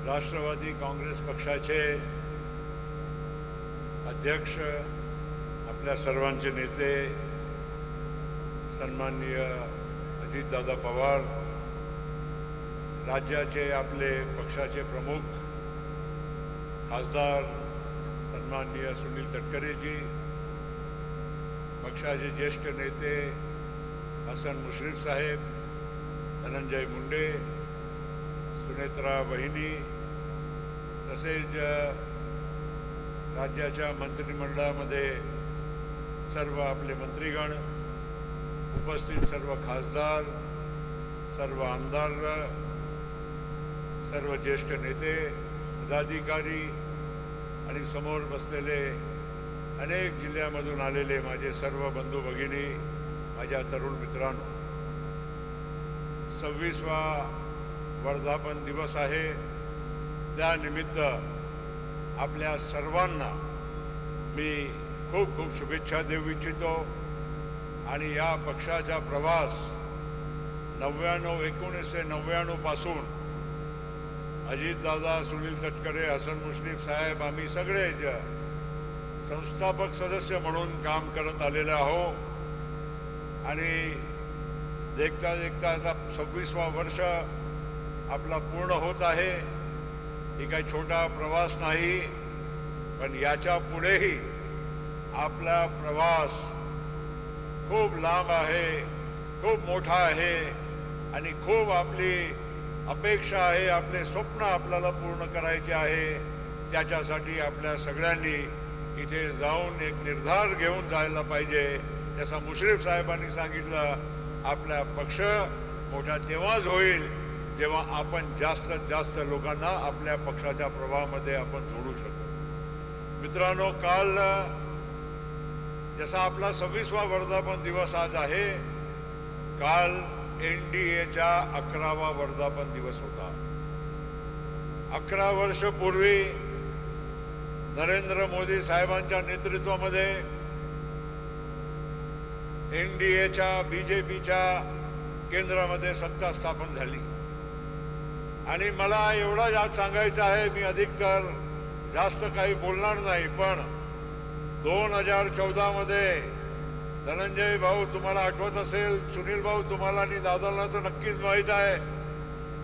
राष्ट्रवादी काँग्रेस पक्षाचे अध्यक्ष, आपल्या सर्वांचे नेते सन्माननीय अजितदादा पवार, राज्याचे आपले पक्षाचे प्रमुख खासदार सन्माननीय सुनील तटकरेजी, पक्षाचे ज्येष्ठ नेते हसन मुश्रीफ साहेब, धनंजय मुंडे, सुनेत्रा वहिनी, तसेच राज्याच्या मंत्रिमंडळामध्ये सर्व आपले मंत्रीगण, उपस्थित सर्व खासदार, सर्व आमदार, सर्व ज्येष्ठ नेते, पदाधिकारी आणि समोर बसलेले अनेक जिल्ह्यामधून आलेले माझे सर्व बंधू भगिनी, माझ्या तरुण मित्रांनो, 26वा वर्धापन दिवस आहे. त्यानिमित्त आपल्या सर्वांना मी खूप खूप शुभेच्छा देऊ इच्छितो. आणि या पक्षाचा प्रवास 1999 पासून अजितदादा, सुनील तटकरे, हसन मुश्रीफ साहेब, आम्ही सगळे संस्थापक सदस्य म्हणून काम करत आलेले आहो. आणि देखता देखता आता 26वा वर्ष आपला पूर्ण होत आहे. ही काही छोटा प्रवास नाही, पण याच्या पुढेही आपला प्रवास खूप लांब आहे, खूप मोठा आहे आणि खूप आपली अपेक्षा आहे, आपले स्वप्न आपल्याला पूर्ण करायचे आहे. त्याच्यासाठी आपल्या सगळ्यांनी इथे जाऊन एक निर्धार घेऊन जायला पाहिजे. जसा मुश्रीफ साहेबांनी सांगितलं, आपला पक्ष मोठा तेव्हाच होईल जेव्हा आपण जास्तीत जास्त लोकांना आपल्या पक्षाच्या प्रवाहामध्ये आपण जोडू शकू. मित्रांनो, काल जसा आपला 26वा वर्धापन दिवस आज आहे, काल NDAचा 11वा वर्धापन दिवस होता. 11 वर्ष पूर्वी नरेंद्र मोदी साहेबांच्या नेतृत्वामध्ये NDAच्या BJPच्या केंद्रामध्ये सत्ता स्थापन झाली. आणि मला एवढा जास्त सांगायचं आहे, मी अधिकतर जास्त काही बोलणार नाही, पण 2014 मध्ये धनंजय भाऊ, तुम्हाला आठवत असेल, सुनील भाऊ तुम्हाला आणि दादाला तर नक्कीच माहीत आहे,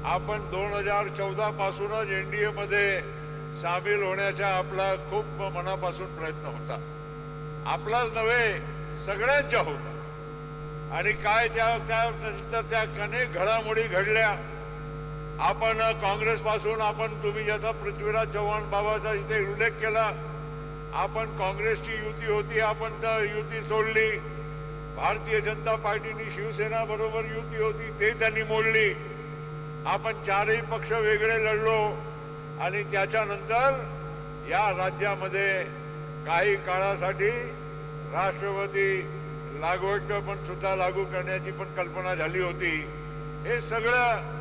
आपण 2014 पासूनच NDA मध्ये सामील होण्याचा आपला खूप मनापासून प्रयत्न होता. आपलाच नव्हे, सगळ्यांचा होता. आणि काय त्या अनेक घडामोडी घडल्या. आपण काँग्रेसपासून, तुम्ही ज्याचा पृथ्वीराज चव्हाण बाबाचा इथे उल्लेख केला, आपण काँग्रेसची युती होती, आपण तर युती सोडली. भारतीय जनता पार्टीनी शिवसेना बरोबर युती होती, ते त्यांनी मोडली. आपण चारही पक्ष वेगळे लढलो आणि त्याच्यानंतर या राज्यामध्ये काही काळासाठी राष्ट्रवादी लागवड पण सुद्धा लागू करण्याची पण कल्पना झाली होती. हे सगळं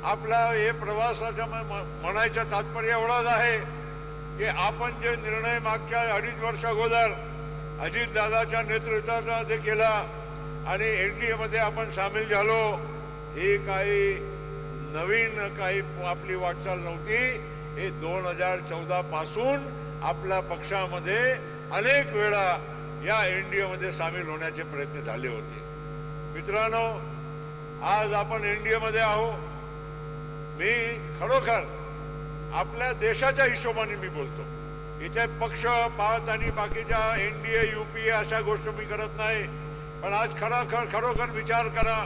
आपला हे प्रवासाचा म्हणायचं तात्पर्य एवढाच आहे की आपण जे निर्णय मागच्या 2.5 वर्ष अगोदर अजितदादाच्या नेतृत्वामध्ये केला आणि NDA मध्ये आपण सामील झालो, ही काही नवीन काही आपली वाटचाल नव्हती. हे 2014 पासून आपल्या पक्षामध्ये अनेक वेळा या NDA मध्ये सामील होण्याचे प्रयत्न झाले होते. मित्रांनो, आज आपण NDA मध्ये आहोत. मी खरोखर आपल्या देशाच्या हिशोबाने मी बोलतो. इथे पक्ष पात आणि बाकीच्या NDA UPA अशा गोष्टी मी करत नाही, पण आज खरोखर विचार करा.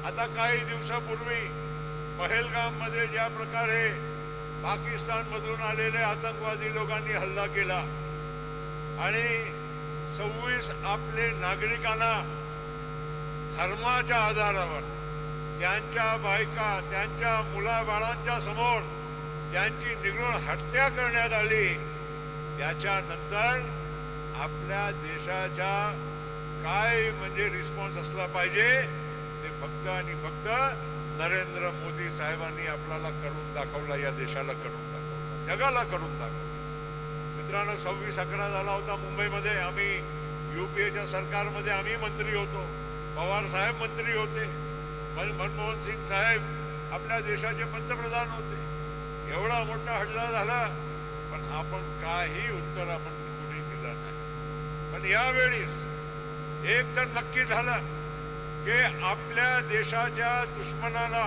आता काही दिवसापूर्वी पहलगाम मध्ये ज्या प्रकारे पाकिस्तानमधून आलेले आतंकवादी लोकांनी हल्ला केला आणि 26 आपले नागरिकांना धर्माच्या आधारावर, त्यांच्या बायका, त्यांच्या मुलाबाळांच्या समोर त्यांची निर्घृण हत्या करण्यात आली. त्याच्यानंतर आपल्या देशाचा काय म्हणजे रिस्पॉन्स असला पाहिजे, ते फक्त आणि फक्त नरेंद्र मोदी साहेबांनी आपल्याला करून दाखवला, या देशाला करून दाखवला, जगाला करून दाखवला. मित्रांनो, 26/11 झाला होता मुंबईमध्ये. आम्ही UPAच्या सरकारमध्ये आम्ही मंत्री होतो, पवार साहेब मंत्री होते, मनमोहन सिंग साहेब आपल्या देशाचे पंतप्रधान होते. एवढा मोठा हल्ला झाला, पण आपण काही उत्तर आपण कुठे दिलं नाही. पण यावेळीस एक तर नक्की झालं की आपल्या देशाच्या दुश्मनाला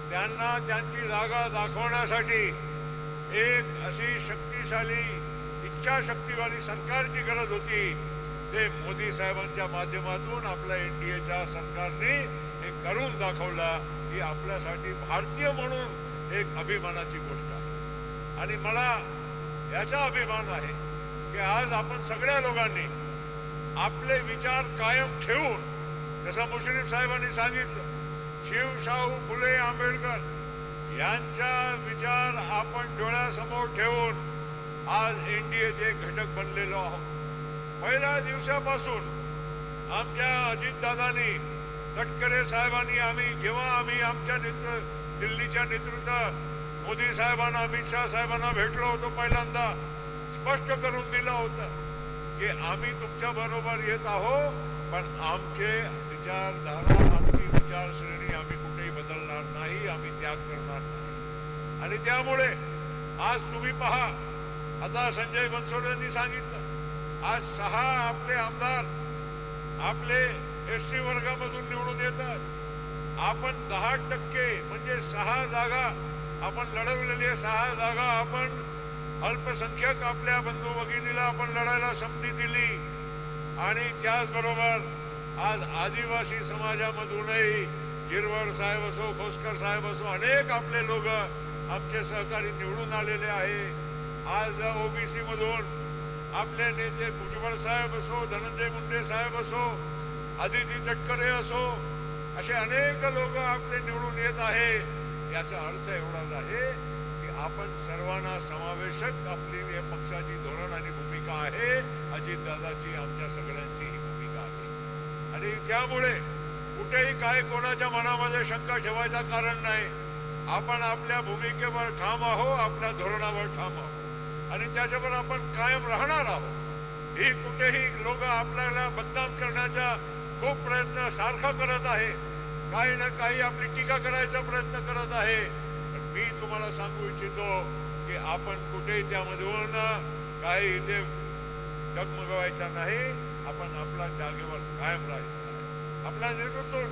त्यांना त्यांची जागा दाखवण्यासाठी एक अशी शक्तिशाली इच्छाशक्तीवाली सरकारची गरज होती. ते मोदी साहेबांच्या माध्यमातून आपल्या एनडीएच्या सरकारने हे करून दाखवला. ही आपल्यासाठी भारतीय म्हणून एक अभिमानाची गोष्ट आहे. आणि मला याचा अभिमान आहे की आज आपण सगळ्या लोकांनी आपले विचार कायम ठेवून, जसं मुश्रीफ साहेबांनी सांगितलं, शिवशाहू फुले आंबेडकर यांचा विचार आपण डोळ्यासमोर ठेवून आज एनडीएचे घटक बनलेलो आहोत. पहिल्या दिवसापासून आमच्या अजितदादांनी, तटकरे साहेबांनी जेव्हा आम्ही आमच्या दिल्लीच्या नेतृत्वात मोदी साहेबांना, अमित शाह साहेबांना भेटलो होतो, पहिल्यांदा स्पष्ट करून दिलं होतं की आम्ही तुमच्या बरोबर येत आहोत, पण आमचे विचारधारा, आमची विचारश्रेणी आम्ही कुठेही बदलणार नाही, आम्ही त्याग करणार नाही. आणि त्यामुळे आज तुम्ही पहा, आता संजय बनसोडे यांनी सांगितलं, आज 6 आपले आमदार आपले एसटी वर्गामधून निवडून येतात. आपण 10% म्हणजे 6 जागा आपण लढवलेली, 6 जागा आपण अल्पसंख्याक आपल्या बंधू भगिनीला आपण लढायला संधी दिली. आणि त्याचबरोबर आज आदिवासी समाजामधूनही गिरवड साहेब असो, खोसकर साहेब असो, अनेक आपले लोक आमचे सहकारी निवडून आलेले आहे. आज ओबीसी मधून आपले नेते भुजबळ साहेब असो, धनंजय मुंडे साहेब असो, आदिती तटकरे असो, असे अनेक लोक आपले निवडून येत आहे. याचा अर्थ एवढाच आहे की आपण सर्वांना समावेशक आपली या पक्षाची धोरण आणि भूमिका आहे. अजितदादाची, आमच्या सगळ्यांची ही भूमिका आहे. आणि त्यामुळे कुठेही काय कोणाच्या मनामध्ये शंका ठेवायचं कारण नाही. आपण आपल्या भूमिकेवर ठाम आहोत, आपल्या धोरणावर ठाम आहोत आणि त्याच्यावर आपण कायम राहणार आहोत. ही कुठेही लोक आपल्याला बदनाम करण्याचा खूप प्रयत्न सारखा करत आहे, काही ना काही आपली टीका करायचा प्रयत्न करत आहे. पण मी तुम्हाला सांगू इच्छितो की आपण कुठेही त्यामधून काही इथे डगमगवायचा नाही. आपण आपल्या जागेवर कायम राहायचं आहे. आपल्या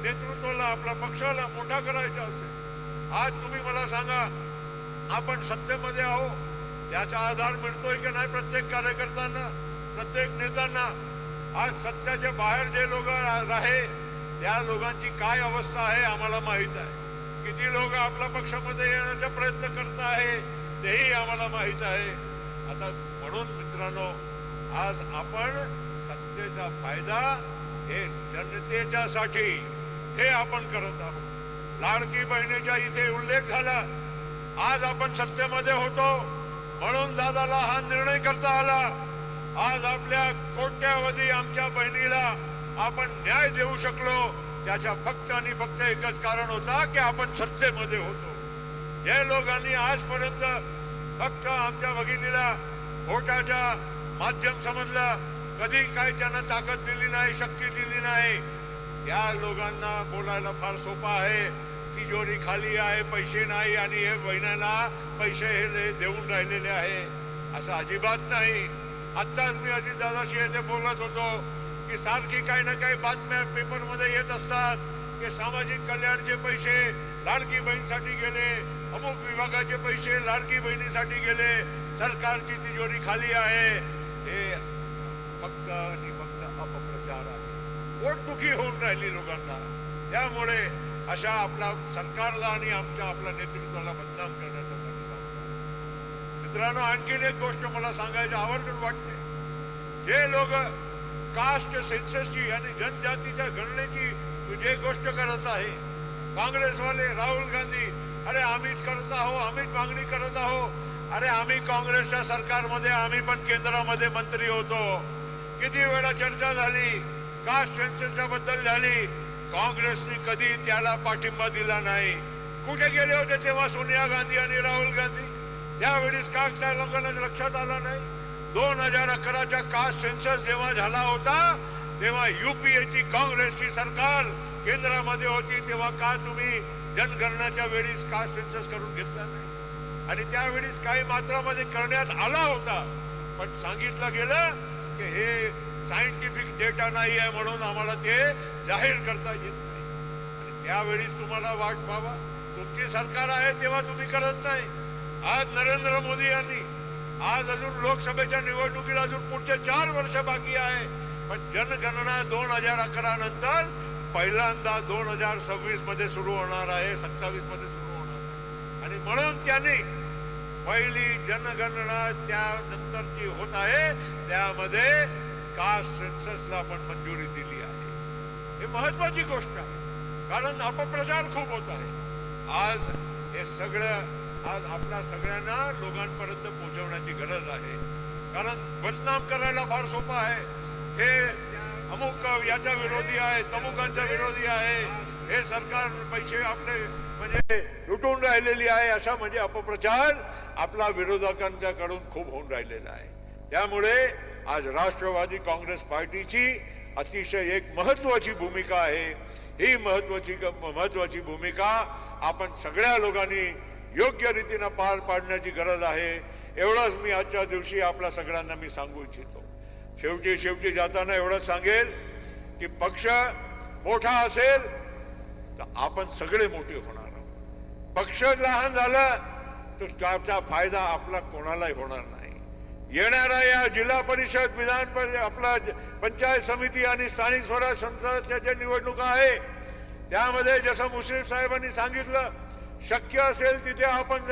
नेतृत्वाला, आपल्या पक्षाला मोठा करायचा असेल. आज तुम्ही मला सांगा, आपण सत्तेमध्ये आहो, त्याचा आधार मिळतोय की नाही प्रत्येक कार्यकर्त्यांना, प्रत्येक नेत्यांना? आज सत्याच्या बाहेर जे लोक आहे त्या लोकांची काय अवस्था आहे आम्हाला माहित आहे. किती लोक आपल्या पक्षामध्ये येण्याचा प्रयत्न करत आहे तेही आम्हाला माहित आहे. आता म्हणून मित्रांनो, आज आपण सत्तेचा फायदा हे जनतेच्यासाठी हे आपण करत आहोत. लाडकी बहिणीचा इथे उल्लेख झाला. आज आपण सत्तेमध्ये होतो म्हणून दादाला हा निर्णय करता आला. आज आपल्या कोट्यावधी आमच्या बहिणीला आपण न्याय देऊ शकलो. त्याच्या फक्त आणि फक्त एकच कारण होता की आपण सत्तेमध्ये होतो. जे लोकांनी आजपर्यंत फक्त आमच्या भगिनीला व्होटाच्या माध्यम समजलं, कधी काय त्यांना ताकद दिली नाही, शक्ती दिली नाही, त्या लोकांना बोलायला फार सोपं आहे. तिजोरी खाली आहे, पैसे नाही आणि हे बहिणांना पैसे हे देऊन राहिलेले आहे, असं अजिबात नाही. आत्ताच मी अजितदादाशी येथे बोलत होतो की सारखी काही ना काही बातम्या पेपरमध्ये येत असतात की सामाजिक कल्याणचे पैसे लाडकी बहीणसाठी गेले, अमुक विभागाचे पैसे लाडकी बहिणीसाठी गेले, सरकारची तिजोरी खाली आहे. हे फक्त आणि फक्त अपप्रचार आहे. पोटदुखी होऊन राहिली लोकांना. त्यामुळे अशा आपल्या सरकारला आणि आपल्या नेतृत्वाला बदनाम करण्याचा संकल्प. मित्रांनो, आणखीन एक गोष्ट मला सांगायची आवर्जून वाटते. जे लोक कास्ट सेन्ससची आणि जनजातीच्या गणनेची जे गोष्ट करत आहे, काँग्रेसवाले, राहुल गांधी, अरे आम्हीच करत आहोत, आम्हीच मागणी करत आहोत. अरे आम्ही काँग्रेसच्या सरकारमध्ये, आम्ही पण केंद्रामध्ये मंत्री होतो. किती वेळा चर्चा झाली, कास्ट सेन्ससच्या बद्दल झाली. काँग्रेसने कधी त्याला पाठिंबा दिला नाही. कुठे गेले होते तेव्हा सोनिया गांधी आणि राहुल गांधी? त्यावेळेस का त्या लोकांना लक्षात आला नाही? 2011च्या कास्ट सेन्सस जेव्हा झाला होता तेव्हा यूपीएची काँग्रेसची सरकार केंद्रामध्ये होती, तेव्हा का तुम्ही जनगणनाच्या वेळी कास्ट सेन्सस करून घेतला नाही? आणि त्यावेळीच काही मात्रामध्ये करण्यात आला होता, पण सांगितलं गेलं की हे सायंटिफिक डेटा नाही आहे म्हणून आम्हाला ते जाहीर करता येत नाही. आणि त्यावेळीच तुम्हाला वाट पाहावा, तुमची सरकार आहे तेव्हा तुम्ही करत नाही. आज नरेंद्र मोदी यांनी, आज अजून लोकसभेच्या निवडणुकीला अजून पुढचे 4 वर्ष बाकी आहे, पण जनगणना 2011 नंतर पहिल्यांदा 2026 मध्ये सुरू होणार आहे, 27 मध्ये सुरू होणार आहे. आणि म्हणून त्यांनी पहिली जनगणना त्यानंतरची होत आहे, त्यामध्ये कास्ट सेन्ससला पण मंजुरी दिली आहे. ही महत्वाची गोष्ट आहे, कारण अपप्रचार खूप होत आहे. आज हे सगळं आज आपल्या सगळ्यांना लोकांपर्यंत पोहोचवण्याची गरज आहे, कारण बदनाम करायला फार सोपं आहे. हे अमुक याच्या विरोधी आहे, तमुकांच्या विरोधी आहे, हे सरकार पैसे आपले म्हणजे लुटून राहिलेली आहे, अशा म्हणजे अपप्रचार आपला विरोधकांच्याकडून खूप होऊन राहिलेला आहे. त्यामुळे आज राष्ट्रवादी काँग्रेस पार्टीची अतिशय एक महत्वाची भूमिका आहे. ही महत्वाची भूमिका आपण सगळ्या लोकांनी योग्य रीतीने पार पाडण्याची गरज आहे. एवढंच मी आजच्या दिवशी आपल्या सगळ्यांना मी सांगू इच्छितो. शेवटी जाताना एवढंच सांगेल की पक्ष मोठा असेल तर आपण सगळे मोठे होणार आहोत. पक्ष लहान झाला तर त्याचा फायदा आपला कोणालाही होणार नाही. येणाऱ्या या जिल्हा परिषद, विधान परिषद, आपला पंचायत समिती आणि स्थानिक स्वराज्य संस्थांच्या ज्या निवडणुका आहे, त्यामध्ये जसं मुश्रीफ साहेबांनी सांगितलं, शक्य असेल तिथे आपण